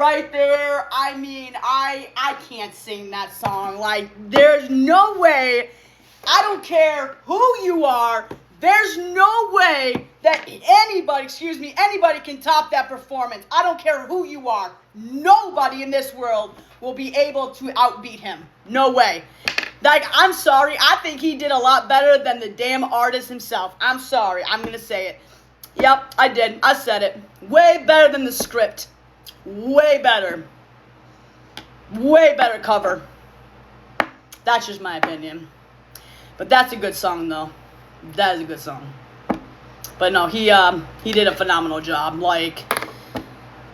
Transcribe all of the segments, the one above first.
right there, I mean, I can't sing that song. Like, there's no way, I don't care who you are, there's no way that anybody can top that performance. I don't care who you are. Nobody in this world will be able to outbeat him. No way. Like, I'm sorry. I think he did a lot better than the damn artist himself. I'm sorry. I'm going to say it. Yep, I did. I said it. Way better than the script. Way better. Way better cover. That's just my opinion. But that's a good song, though. That is a good song. But no, he did a phenomenal job. Like,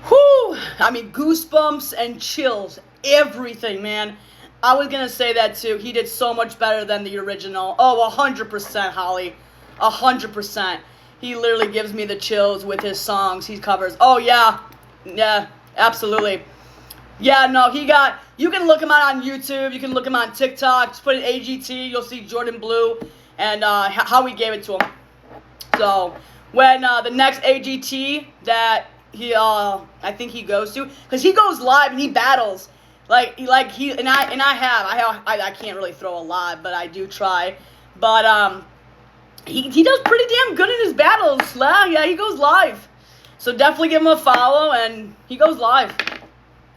whoo! I mean, goosebumps and chills. Everything, man. I was going to say that, too. He did so much better than the original. Oh, 100%, Holly. 100%. He literally gives me the chills with his songs he covers. Oh, yeah. Yeah, absolutely. Yeah, no, you can look him out on YouTube. You can look him on TikTok. Just put in AGT. You'll see Jordan Blue and how we gave it to him. So, when the next AGT that I think he goes to, because he goes live and he battles. I can't really throw a lot, but I do try. But he does pretty damn good in his battles. Yeah, he goes live. So definitely give him a follow, and he goes live.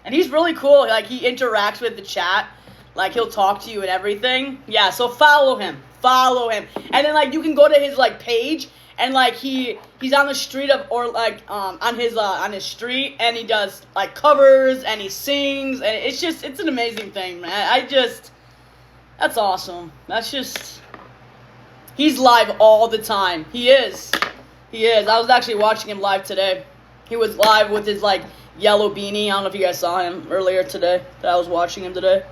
And he's really cool. Like, he interacts with the chat. Like, he'll talk to you and everything. Yeah, so follow him. Follow him. And then, like, you can go to his, like, page, and, like, he's on the street on his street, and he does, like, covers, and he sings, and it's an amazing thing, man. That's awesome. He's live all the time. He is. I was actually watching him live today. He was live with his, like, yellow beanie. I don't know if you guys saw him earlier today, that I was watching him today.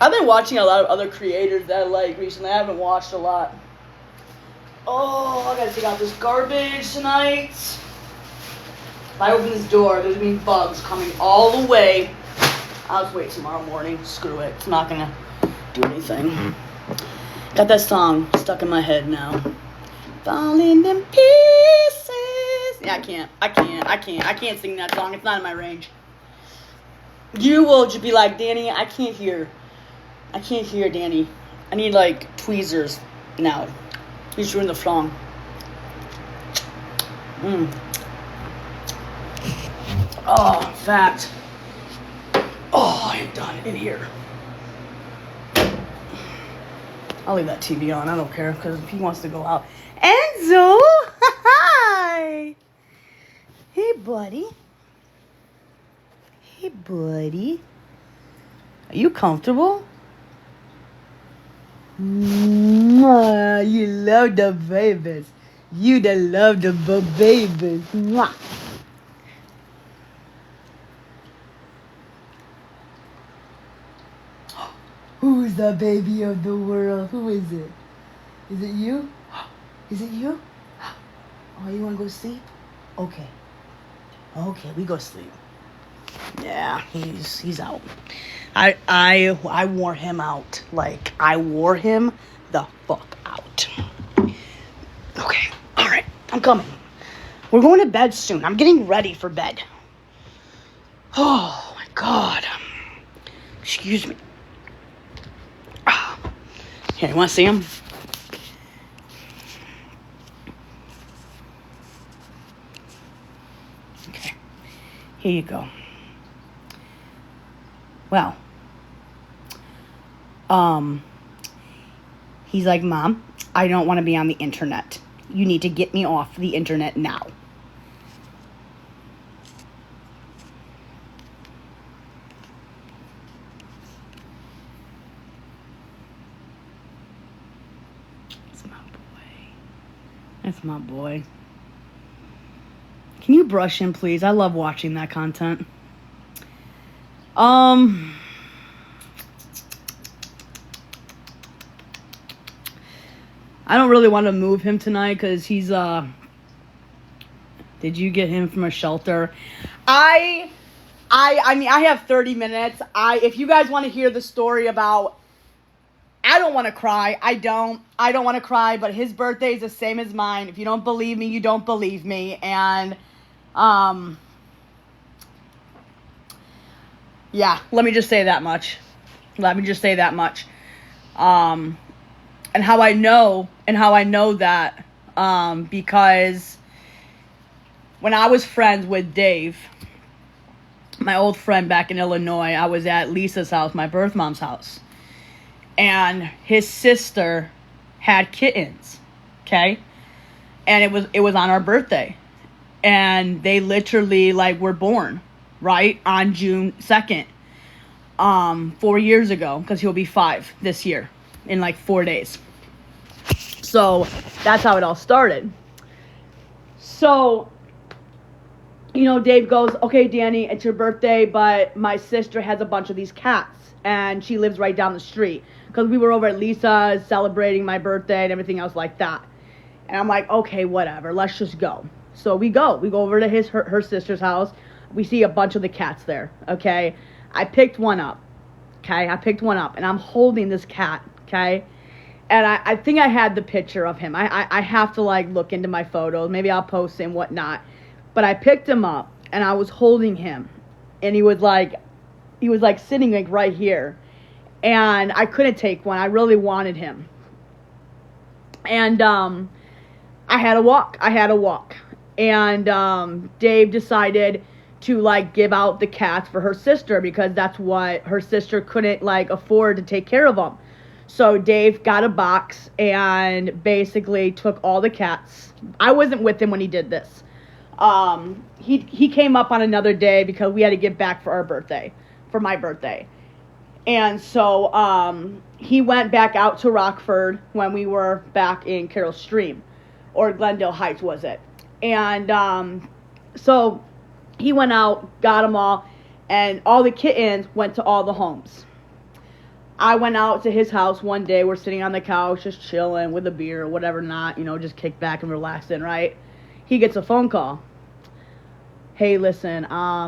I've been watching a lot of other creators that I like recently. I haven't watched a lot. Oh, I gotta take out this garbage tonight. If I open this door, there's gonna be bugs coming all the way. I'll just wait tomorrow morning. Screw it. It's not gonna do anything. Got that song stuck in my head now. Falling in pieces. Yeah, I can't sing that song. It's not in my range. You will just be like, Dani, I can't hear, Dani. I need, like, tweezers now. Please ruin the song. Oh, in fact. Oh, I am done in here. I'll leave that TV on. I don't care, because if he wants to go out. Enzo! Hi! Hey, buddy. Hey, buddy. Are you comfortable? Mwah, you love the babies. You that love the babies. Mwah. Who's the baby of the world? Who is it? Is it you? Is it you? Oh, you want to go sleep? Okay. Okay, we go sleep. Yeah, he's out. I wore him out. Like, I wore him the fuck out. Okay, alright, I'm coming. We're going to bed soon. I'm getting ready for bed. Oh my god. Excuse me. Here, you want to see him? Okay, here you go. Well, he's like, Mom, I don't want to be on the internet. You need to get me off the internet now. That's my boy. That's my boy. Can you brush him, please? I love watching that content. I don't really want to move him tonight because he's, did you get him from a shelter? I mean, I have 30 minutes. If you guys want to hear the story about, I don't want to cry. I don't want to cry, but his birthday is the same as mine. If you don't believe me, you don't believe me. And, Yeah, let me just say that much. And how I know that, because when I was friends with Dave, my old friend back in Illinois, I was at Lisa's house, my birth mom's house. And his sister had kittens, okay? And it was on our birthday. And they literally, like, were born, right, on June 2nd, 4 years ago, because he'll be 5 this year, in, like, 4 days. So, that's how it all started. So, you know, Dave goes, okay, Dani, it's your birthday, but my sister has a bunch of these cats, and she lives right down the street. Because we were over at Lisa's celebrating my birthday and everything else like that. And I'm like, okay, whatever, let's just go. So we go over to her sister's house. We see a bunch of the cats there, okay? I picked one up, and I'm holding this cat, okay? And I think I had the picture of him. I have to, like, look into my photos. Maybe I'll post it and whatnot. But I picked him up, and I was holding him. And he was, like, sitting, like, right here. And I couldn't take one. I really wanted him. And I had to walk. And Dave decided to, like, give out the cats for her sister, because that's what her sister couldn't, like, afford to take care of them. So Dave got a box and basically took all the cats. I wasn't with him when he did this. He came up on another day because we had to get back for my birthday. And so he went back out to Rockford when we were back in Carroll Stream, or Glendale Heights was it. And so he went out, got them all, and all the kittens went to all the homes. I went out to his house one day. We're sitting on the couch, just chilling with a beer or whatever not, you know, just kick back and relaxing, right? He gets a phone call. Hey, listen,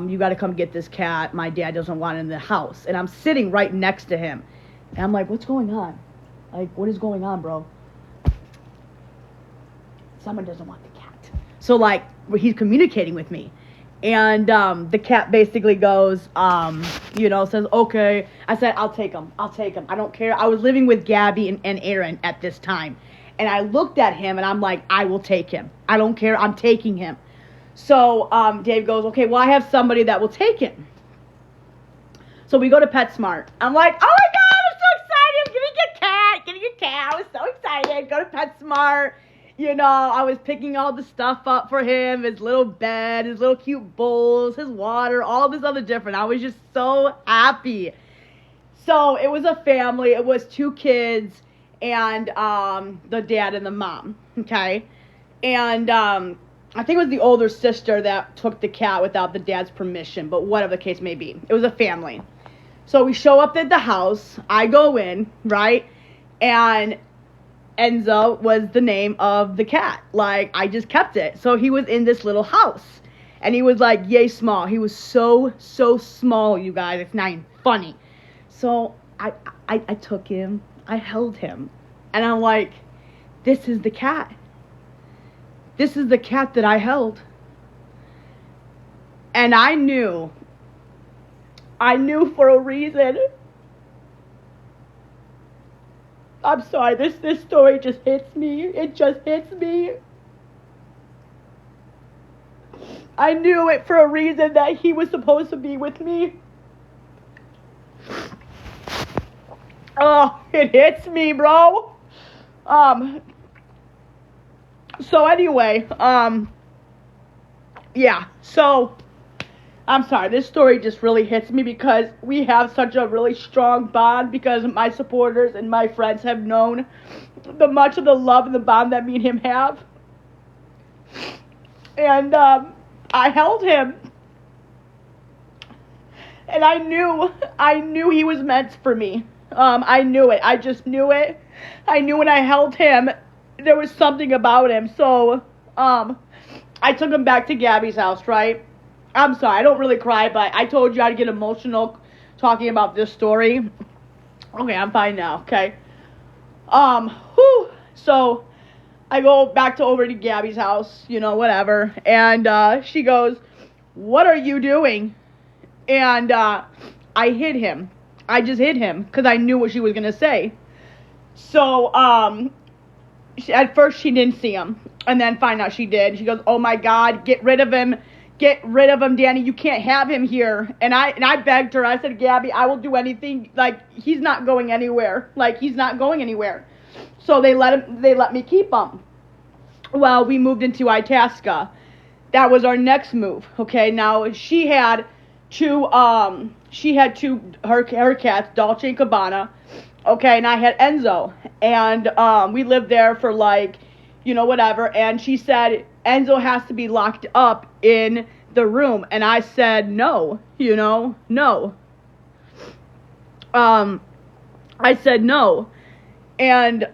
you got to come get this cat. My dad doesn't want it in the house. And I'm sitting right next to him. And I'm like, what's going on? Like, what is going on, bro? Someone doesn't want the cat. So, like, he's communicating with me. And the cat basically goes, says, okay. I said, I'll take him. I don't care. I was living with Gabby and Aaron at this time. And I looked at him, and I'm like, I will take him. I don't care. I'm taking him. So Dave goes, okay, well, I have somebody that will take him. So we go to PetSmart. I'm like, oh, my God, I'm so excited. Give me your cat. I was so excited. Go to PetSmart. You know, I was picking all the stuff up for him, his little bed, his little cute bowls, his water, all this other different. I was just so happy. So it was a family. It was 2 kids and the dad and the mom, okay? And I think it was the older sister that took the cat without the dad's permission, but whatever the case may be. It was a family. So we show up at the house. I go in, right? And Enzo was the name of the cat. Like, I just kept it. So he was in this little house. And he was, like, yay small. He was so small, you guys. It's not even funny. So I took him. I held him. And I'm like, this is the cat. This is the cat that I held. And I knew for a reason. I'm sorry, this story just hits me. It just hits me. I knew it for a reason that he was supposed to be with me. Oh, it hits me, bro. So anyway, yeah, so I'm sorry, this story just really hits me because we have such a really strong bond, because my supporters and my friends have known the much of the love and the bond that me and him have. And I held him. And I knew he was meant for me. I knew it. I just knew it. I knew when I held him, there was something about him. So, I took him back to Gabby's house, right? I'm sorry, I don't really cry, but I told you I'd get emotional talking about this story. Okay, I'm fine now, okay? So, I go back over to Gabby's house, you know, whatever, and, she goes, what are you doing? And, I hid him. I just hid him because I knew what she was gonna say. So at first she didn't see him, and then find out she did. She goes, "Oh my God, get rid of him. Get rid of him, Dani. You can't have him here." And I begged her. I said, "Gabby, I will do anything. Like, he's not going anywhere. Like, he's not going anywhere." So they let me keep him. Well, we moved into Itasca. That was our next move. Okay, now she had two her cats, Dolce and Gabbana. Okay, and I had Enzo, and we lived there for like, whatever. And she said Enzo has to be locked up in the room, and I said no, no. I said no, and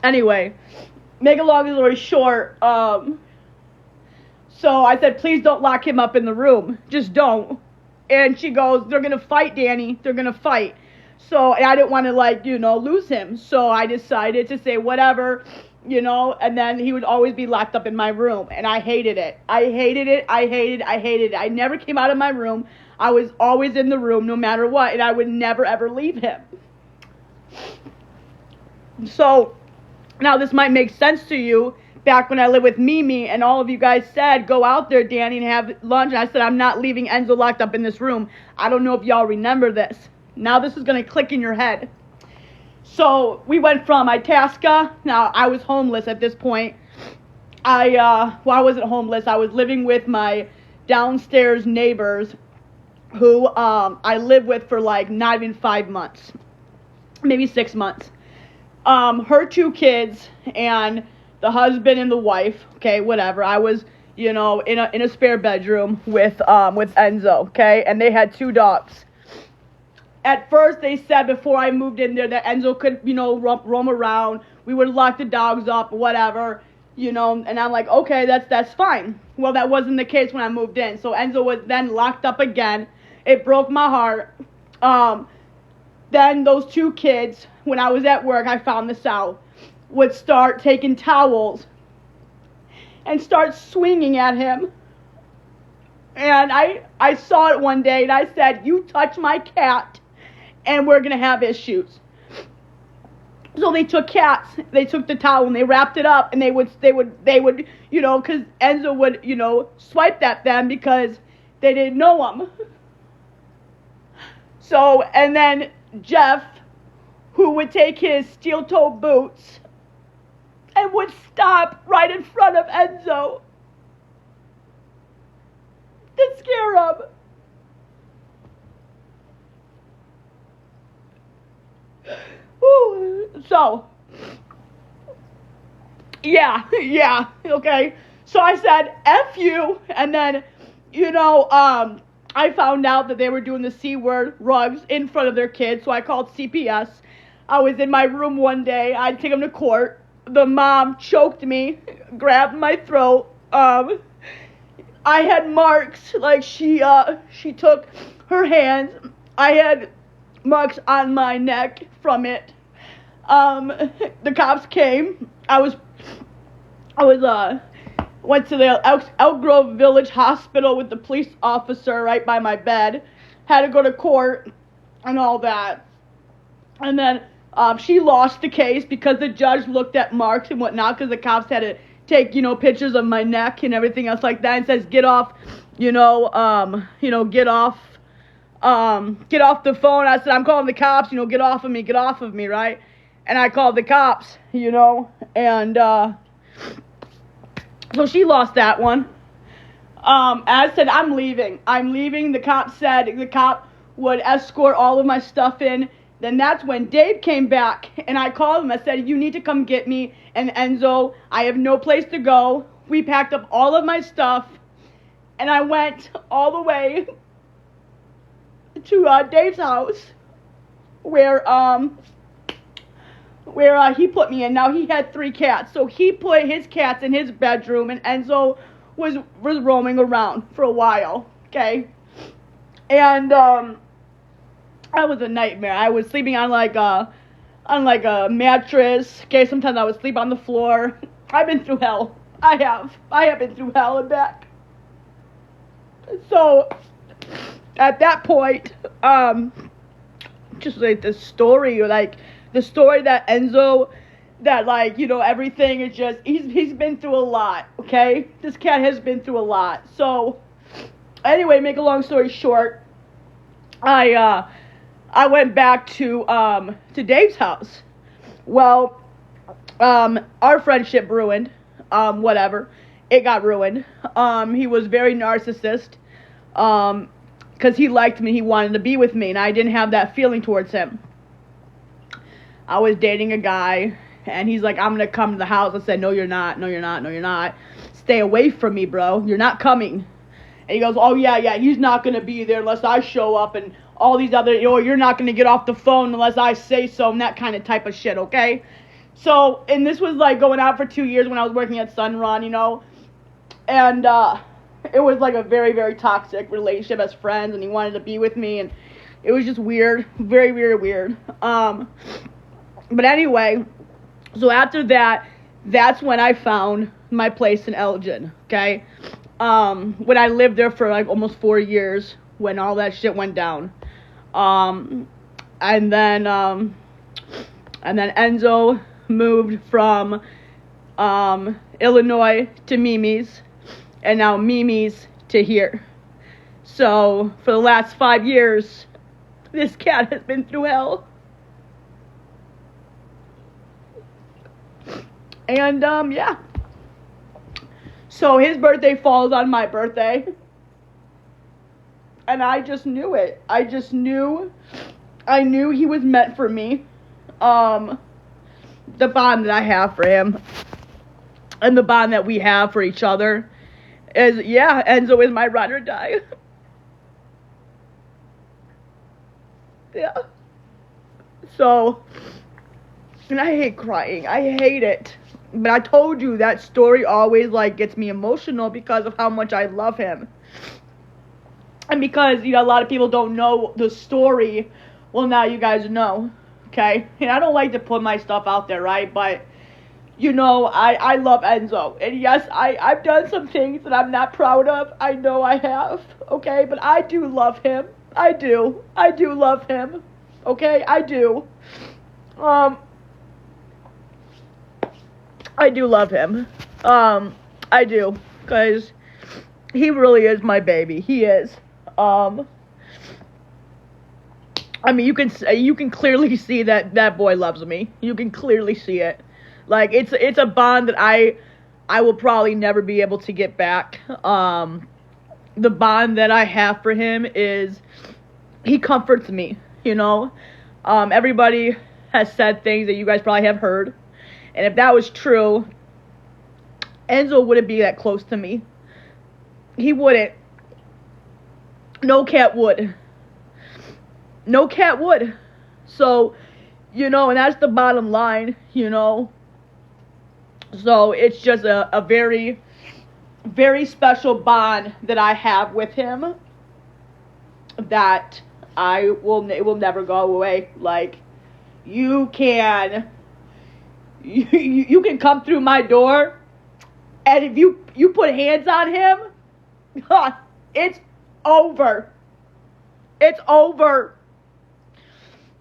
anyway, make a long story short, so I said, please don't lock him up in the room. Just don't. And she goes, they're going to fight, Dani. They're going to fight. So I didn't want to, lose him. So I decided to say whatever, and then he would always be locked up in my room. And I hated it. I hated it. I never came out of my room. I was always in the room no matter what. And I would never, ever leave him. So now this might make sense to you. Back when I lived with Mimi, and all of you guys said, go out there, Dani, and have lunch. And I said, I'm not leaving Enzo locked up in this room. I don't know if y'all remember this. Now this is going to click in your head. So we went from Itasca. Now I was homeless at this point. I wasn't homeless. I was living with my downstairs neighbors who I lived with for like not even 5 months. Maybe 6 months. Her 2 kids and the husband and the wife, okay, whatever. I was, in a spare bedroom with Enzo, okay, and they had 2 dogs. At first, they said before I moved in there that Enzo could, roam around. We would lock the dogs up, whatever, and I'm like, okay, that's fine. Well, that wasn't the case when I moved in. So Enzo was then locked up again. It broke my heart. Then those 2 kids, when I was at work, I found this out, would start taking towels and start swinging at him. And I saw it one day, and I said, you touch my cat, and we're going to have issues. So they took the towel, and they wrapped it up, and they would, because Enzo would, swipe at them because they didn't know him. So, and then Jeff, who would take his steel-toe boots and would stop right in front of Enzo to scare him. So, yeah, okay. So I said, F you, and then, I found out that they were doing the C-word rugs in front of their kids, so I called CPS. I was in my room one day. I'd take them to court. The mom choked me, grabbed my throat. I had marks, like she took her hands. I had marks on my neck from it. The cops came. I went to the Elk Grove Village Hospital with the police officer right by my bed. Had to go to court and all that. And then she lost the case because the judge looked at marks and whatnot, because the cops had to take, pictures of my neck and everything else like that, and says, get off, get off the phone. I said, I'm calling the cops, get off of me, right? And I called the cops, and so she lost that one. I said, I'm leaving. The cop would escort all of my stuff in. Then that's when Dave came back, and I called him. I said, you need to come get me and Enzo. I have no place to go. We packed up all of my stuff, and I went all the way to Dave's house, where he put me in. Now, he had 3 cats, so he put his cats in his bedroom, and Enzo was roaming around for a while, okay? And I was a nightmare. I was sleeping on like a mattress. Okay, sometimes I would sleep on the floor. I've been through hell. I have been through hell and back. So at that point, just like the story, like the story that Enzo, that like, you know, everything is just, he's been through a lot, okay? This cat has been through a lot. So anyway, make a long story short, I went back to Dave's house. Well, our friendship ruined. Whatever. It got ruined. He was very narcissist. Because he liked me, he wanted to be with me, and I didn't have that feeling towards him. I was dating a guy, and he's like, I'm going to come to the house. I said, no, you're not. No, you're not. No, you're not. Stay away from me, bro. You're not coming. And he goes, oh, yeah, he's not going to be there unless I show up, and all these other, you're not going to get off the phone unless I say so, and that kind of type of shit, okay? So, and this was like going out for 2 years when I was working at Sunrun, you know, and it was like a very, very toxic relationship as friends, and he wanted to be with me, and it was just weird, very, very weird. But anyway, so after that, that's when I found my place in Elgin, okay? When I lived there for like almost 4 years, when all that shit went down. And then Enzo moved from Illinois to Mimi's, and now Mimi's to here. So for the last 5 years, this cat has been through hell. And yeah. So his birthday falls on my birthday. And I just knew it. I knew he was meant for me. The bond that I have for him, and the bond that we have for each other, is, yeah, Enzo is my ride or die. Yeah. So, and I hate crying. I hate it. But I told you that story always, like, gets me emotional because of how much I love him. And because, you know, a lot of people don't know the story, well, now you guys know, okay? And I don't like to put my stuff out there, right? But, you know, I love Enzo. And yes, I've done some things that I'm not proud of. I know I have, okay? But I do love him. I do love him, okay? I do. I do love him. I do. Because he really is my baby. He is. I mean, you can clearly see that boy loves me. You can clearly see it. Like, it's a bond that I will probably never be able to get back. The bond that I have for him is, he comforts me, you know. Everybody has said things that you guys probably have heard. And if that was true, Enzo wouldn't be that close to me. He wouldn't. No cat would. No cat would. So, you know, and that's the bottom line, you know. So, it's just a very, very special bond that I have with him that it will never go away. Like, you can come through my door, and if you put hands on him, it's over. It's over.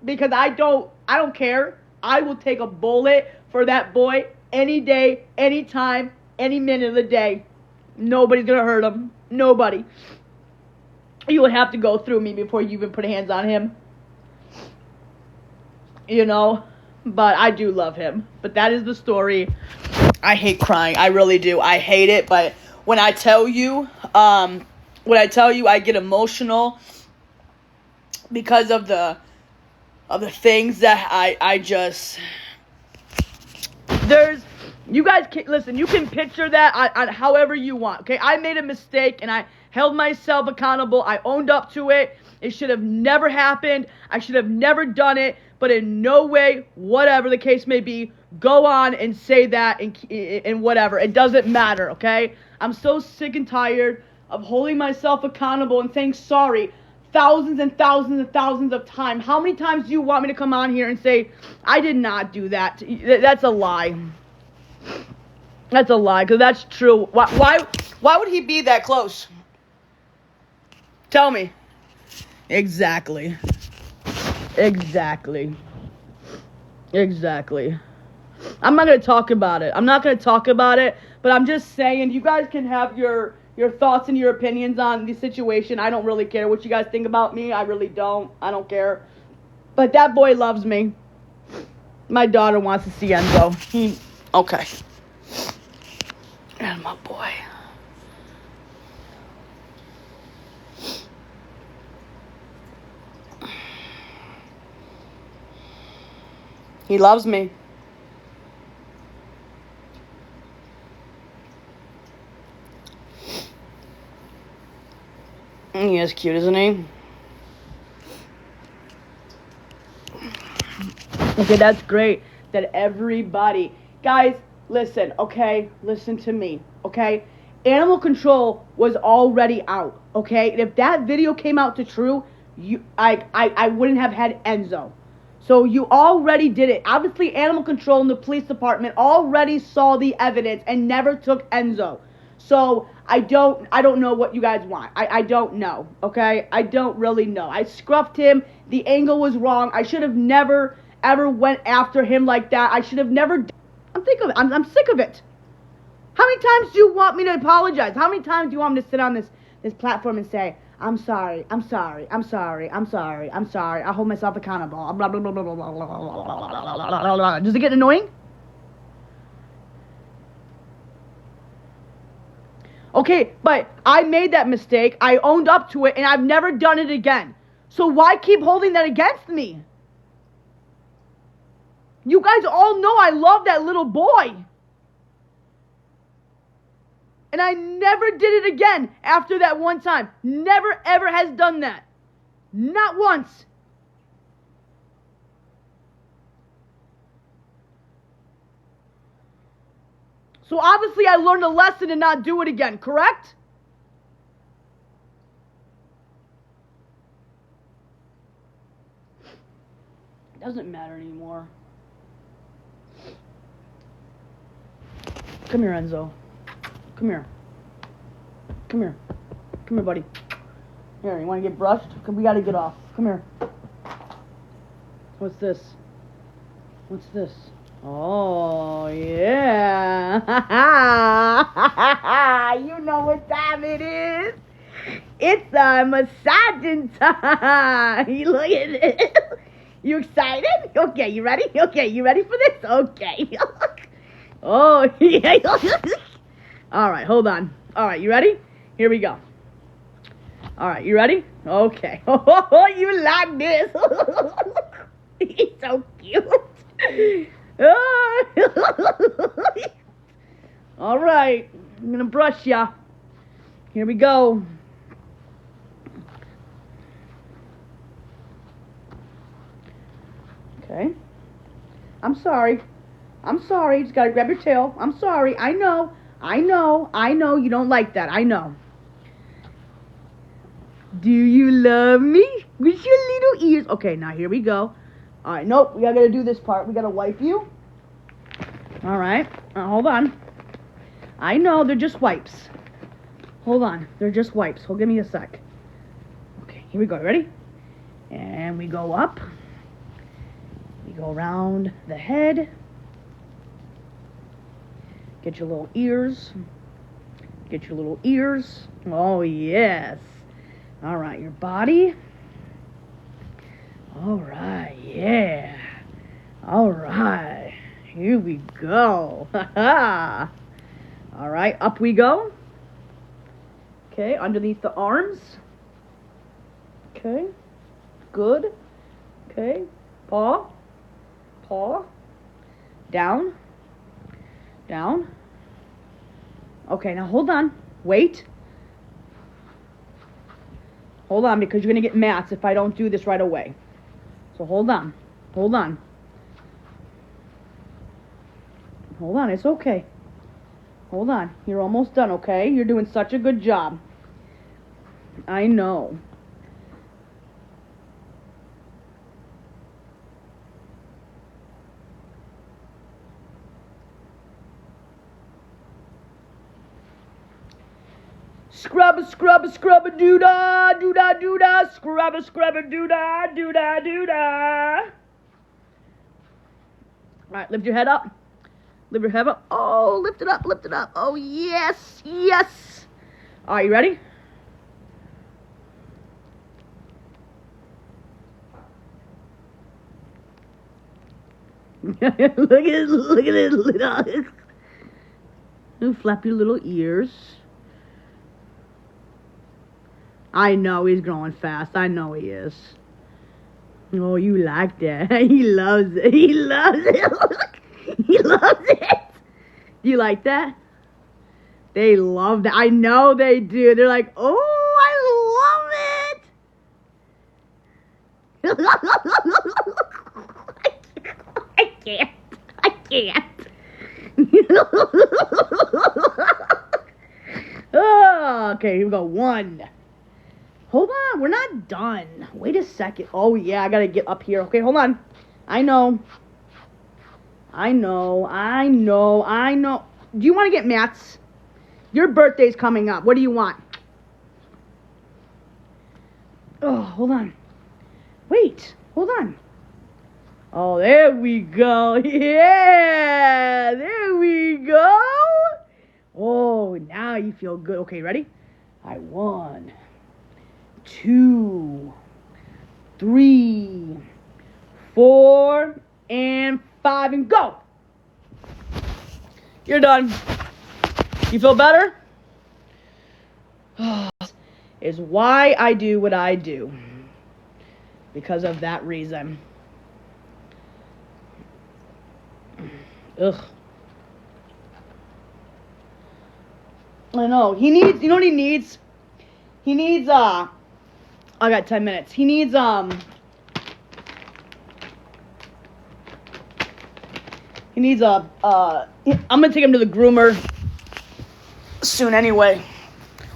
Because I don't care. I will take a bullet for that boy any day, any time, any minute of the day. Nobody's gonna hurt him. Nobody. You would have to go through me before you even put hands on him. You know? But I do love him. But that is the story. I hate crying. I really do. I hate it. But when I tell you, I get emotional because of the things that I just, you guys can, listen, you can picture that on however you want, okay? I made a mistake, and I held myself accountable. I owned up to it. It should have never happened. I should have never done it, but in no way, whatever the case may be, go on and say that and whatever. It doesn't matter, okay? I'm so sick and tired of holding myself accountable and saying sorry thousands and thousands and thousands of times. How many times do you want me to come on here and say, I did not do that? That's a lie. That's a lie, because that's true. Why would he be that close? Tell me. Exactly. Exactly. Exactly. I'm not going to talk about it. I'm not going to talk about it, but I'm just saying you guys can have your thoughts and your opinions on the situation. I don't really care what you guys think about me. I really don't. I don't care. But that boy loves me. My daughter wants to see Enzo. Okay. And my boy. He loves me. He is cute, isn't he? Okay, that's great that everybody... Guys, listen, okay? Listen to me, okay? Animal control was already out, okay? And if that video came out to true, I wouldn't have had Enzo. So you already did it. Obviously, animal control and the police department already saw the evidence and never took Enzo. So I don't know what you guys want. I don't know, okay? I don't really know. I scruffed him. The angle was wrong. I should have never ever went after him like that. I should have never. I'm sick of it. I'm sick of it. How many times do you want me to apologize? How many times do you want me to sit on this platform and say, I'm sorry, I'm sorry, I'm sorry, I'm sorry, I'm sorry, I hold myself accountable, blah, blah, blah, blah, blah, blah, blah, blah. Does it get annoying? Okay, but I made that mistake, I owned up to it, and I've never done it again. So why keep holding that against me? You guys all know I love that little boy. And I never did it again after that one time. Never ever has done that. Not once. So obviously I learned a lesson to not do it again, correct? It doesn't matter anymore. Come here, Enzo. Come here. Come here. Come here, buddy. Here, you want to get brushed? We got to get off. Come here. What's this? What's this? Oh, yeah. You know what time it is. It's massaging time. Look at it. You excited? Okay, you ready? Okay, you ready for this? Okay. Oh, yeah. All right, hold on. All right, you ready? Here we go. All right, you ready? Okay. Oh, you like this. He's so cute. All right, I'm going to brush ya. Here we go. Okay. I'm sorry. I'm sorry. Just got to grab your tail. I'm sorry. I know. You don't like that. I know. Do you love me? With your little ears. Okay, now here we go. All right, nope. We got to do this part. We got to wipe you. All right. Hold on. I know. They're just wipes. Hold on. They're just wipes. Hold, give me a sec. Okay, here we go. Ready? And we go up. We go around the head. Get your little ears. Get your little ears. Oh, yes. All right, your body. All right, yeah. All right. Here we go. Ha-ha. All right, up we go. Okay, underneath the arms. Okay, good. Okay, paw. Paw. Down. Down. Okay, now hold on. Wait. Hold on, because you're going to get mats if I don't do this right away. So hold on. Hold on. Hold on, it's okay. Hold on. You're almost done, okay? You're doing such a good job. I know. Scrub, scrub, scrub, doo-da, doo-da, doo-da. Scrub, scrub, doo-da, doo-da, doo-da. All right, lift your head up. Lift your head up. Oh, lift it up, lift it up. Oh, yes, yes. All right, you ready? Look at it, look at it, little. You flap your little ears. I know he's growing fast. I know he is. Oh, you like that. He loves it. He loves it. He loves it. Do you like that? They love that. I know they do. They're like, oh, I love it. I can't. I can't. Oh, okay, here we go. 1. Hold on, we're not done. Wait a second. Oh, yeah, I gotta get up here. Okay, hold on. I know. Do you want to get mats? Your birthday's coming up. What do you want? Oh, hold on. Wait, hold on. Oh, there we go. Yeah, there we go. Oh, now you feel good. Okay, ready? 1, 2, 3, 4, and 5, and go. You're done. You feel better? Is why I do what I do. Because of that reason. Ugh. I know. He needs, you know what he needs? He needs, I got 10 minutes. He needs, I'm gonna take him to the groomer soon anyway.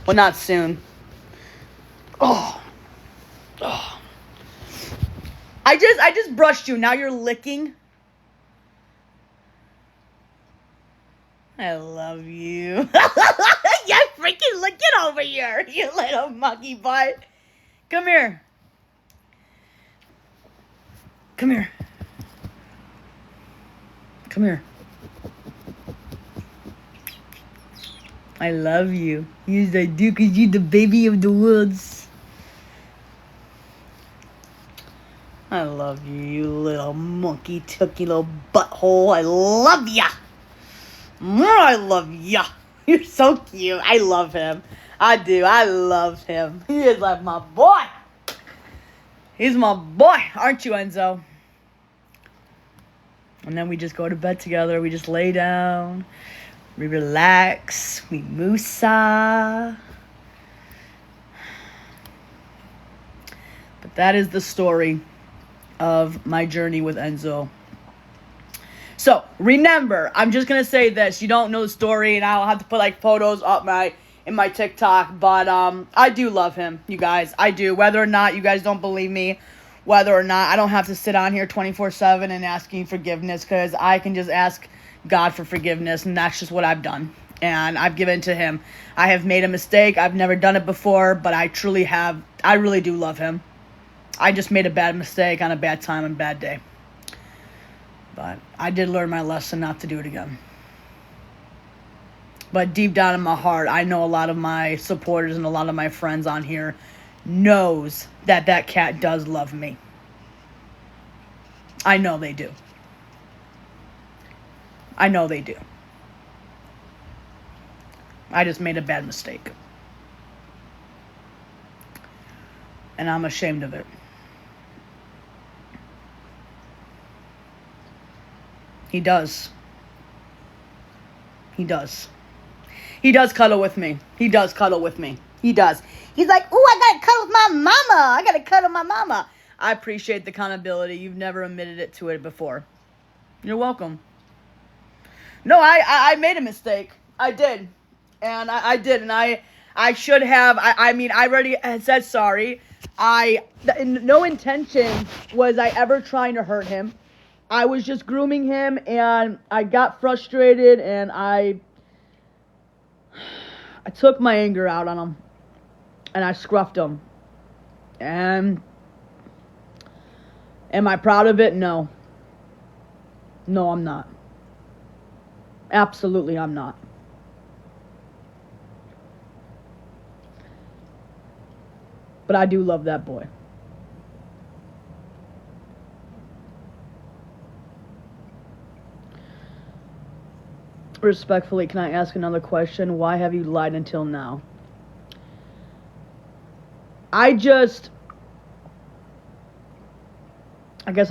Well, not soon. Oh. I just brushed you. Now you're licking. I love you. Yeah, freaking look it over here, you little monkey butt. Come here. Come here. Come here. I love you. Yes, I do, because you're the baby of the woods. I love you, you little monkey tookie little butthole. I love ya. I love ya. You're so cute. I love him. I do. I love him. He is like my boy. He's my boy. Aren't you, Enzo? And then we just go to bed together. We just lay down. We relax. We moosa. But that is the story of my journey with Enzo. So, remember, I'm just going to say this. You don't know the story, and I'll have to put, like, photos up in my TikTok. But, I do love him, you guys. I do. Whether or not you guys don't believe me, whether or not, I don't have to sit on here 24/7 and asking forgiveness, because I can just ask God for forgiveness, and that's just what I've done. And I've given to him. I have made a mistake. I've never done it before, but I truly have. I really do love him. I just made a bad mistake on a bad time and bad day. But I did learn my lesson not to do it again. But deep down in my heart, I know a lot of my supporters and a lot of my friends on here knows that that cat does love me. I know they do. I know they do. I just made a bad mistake. And I'm ashamed of it. He does. He does. He does cuddle with me. He does cuddle with me. He does. He's like, ooh, I gotta cuddle with my mama. I gotta cuddle my mama. I appreciate the accountability. You've never admitted it to it before. You're welcome. No, I made a mistake. I did. And I did. And I should have. I mean, I already said sorry. No intention was I ever trying to hurt him. I was just grooming him, and I got frustrated, and I I took my anger out on him, and I scruffed him. And am I proud of it? No. No, I'm not. Absolutely, I'm not. But I do love that boy. Respectfully, can I ask another question? Why have you lied until now? I guess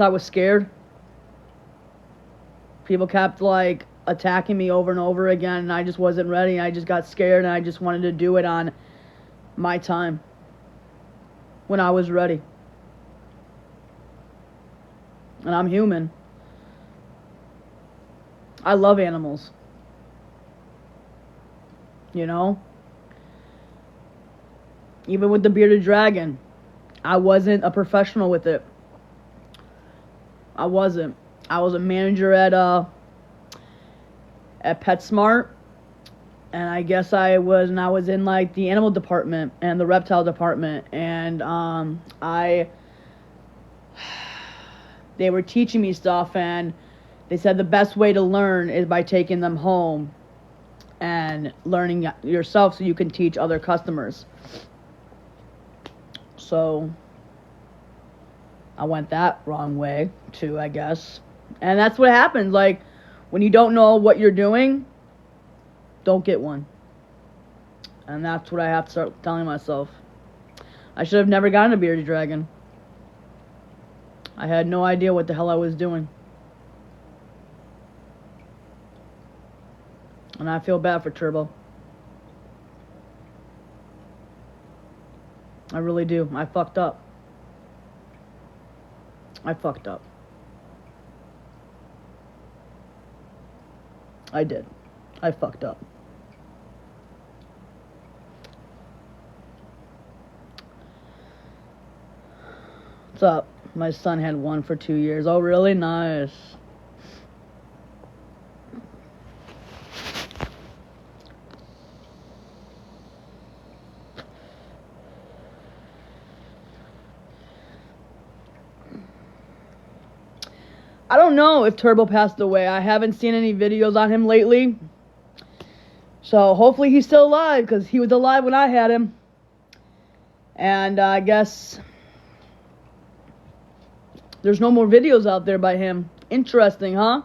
I was scared. People kept, like, attacking me over and over again, and I just wasn't ready. I just got scared, and I just wanted to do it on my time. When I was ready. And I'm human. I love animals. You know? Even with the bearded dragon, I wasn't a professional with it. I wasn't. I was a manager at PetSmart, and I guess I was in like the animal department and the reptile department, and they were teaching me stuff, and they said the best way to learn is by taking them home and learning yourself so you can teach other customers. So I went that wrong way too, I guess. And that's what happens. Like, when you don't know what you're doing, don't get one. And that's what I have to start telling myself. I should have never gotten a bearded dragon. I had no idea what the hell I was doing. And I feel bad for Turbo. I really do. I fucked up. I fucked up. I did. I fucked up. What's up? My son had one for 2 years. Oh, really? Nice. I don't know if Turbo passed away. I haven't seen any videos on him lately. So hopefully he's still alive, because he was alive when I had him. And I guess there's no more videos out there by him. Interesting, huh?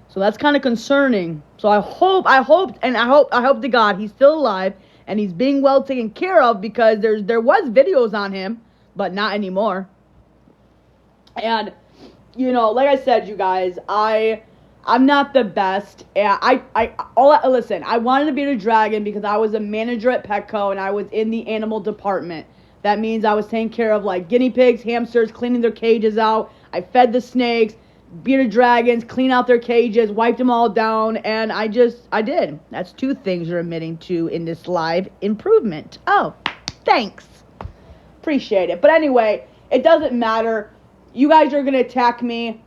So that's kind of concerning. So I hope to God he's still alive and he's being well taken care of, because there was videos on him, but not anymore. And you know, like I said, you guys, I'm not the best. Listen, I wanted to be a dragon because I was a manager at Petco and I was in the animal department. That means I was taking care of like guinea pigs, hamsters, cleaning their cages out. I fed the snakes, bearded dragons, clean out their cages, wiped them all down, and I did. That's 2 things you're admitting to in this live improvement. Oh, thanks. Appreciate it. But anyway, it doesn't matter. You guys are going to attack me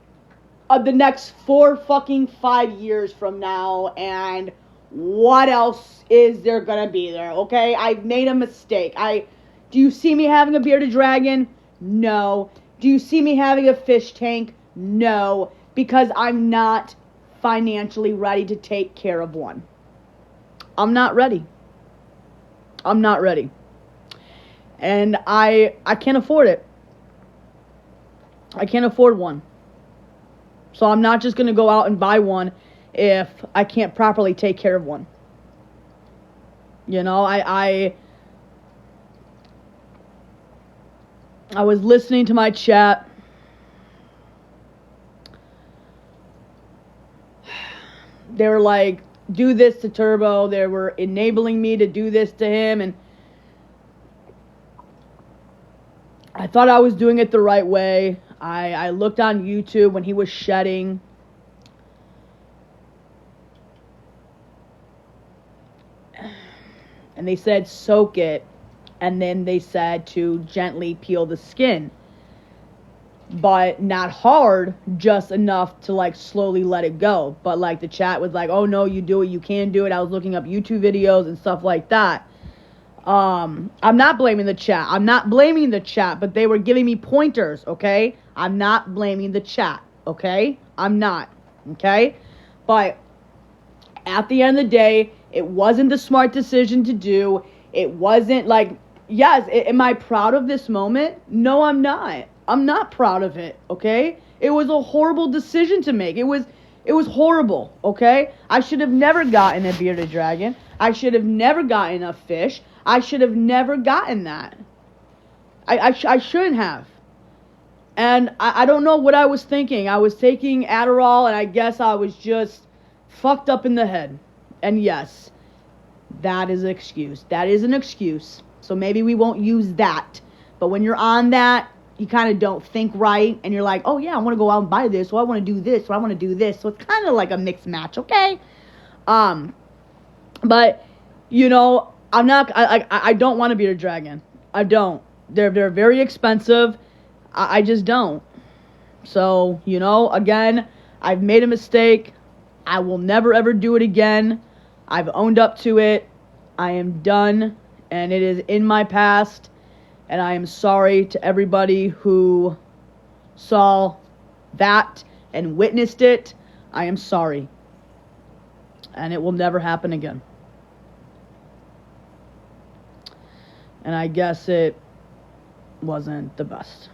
the next 5 years from now, and what else is there going to be there, okay? I've made a mistake. Do you see me having a bearded dragon? No. Do you see me having a fish tank? No. Because I'm not financially ready to take care of one. I'm not ready. I'm not ready. And I can't afford it. I can't afford one. So I'm not just going to go out and buy one if I can't properly take care of one. You know, I was listening to my chat. They were like, do this to Turbo. They were enabling me to do this to him. And I thought I was doing it the right way. I looked on YouTube when he was shedding. And they said soak it. And then they said to gently peel the skin. but not hard, just enough to like slowly let it go. But like the chat was like, oh no, you do it, you can do it. I was looking up YouTube videos and stuff like that. I'm not blaming the chat. I'm not blaming the chat, but they were giving me pointers, okay? I'm not blaming the chat, okay? I'm not, okay? But at the end of the day, it wasn't the smart decision to do. It wasn't like, yes, am I proud of this moment? No, I'm not. I'm not proud of it, okay? It was a horrible decision to make. It was horrible, okay? I should have never gotten a bearded dragon. I should have never gotten a fish. I should have never gotten that. I shouldn't have. And I don't know what I was thinking. I was taking Adderall, and I guess I was just fucked up in the head. And yes, that is an excuse. That is an excuse. So maybe we won't use that. But when you're on that, you kind of don't think right. And you're like, oh yeah, I want to go out and buy this. Or I want to do this. Or I want to do this. So it's kind of like a mixed match, okay? But, you know, I don't want to be a dragon. I don't. They're very expensive. I just don't. So, you know, again, I've made a mistake. I will never ever do it again. I've owned up to it. I am done. And it is in my past. And I am sorry to everybody who saw that and witnessed it. I am sorry. And it will never happen again. And I guess it wasn't the best.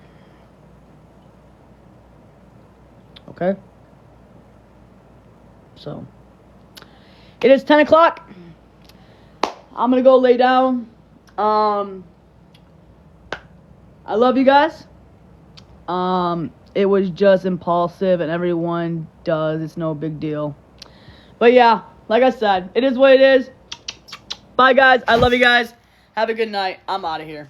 Okay? So, it is 10 o'clock. I'm going to go lay down. I love you guys. It was just impulsive, and everyone does. It's no big deal. But yeah, like I said, it is what it is. Bye, guys. I love you guys. Have a good night. I'm out of here.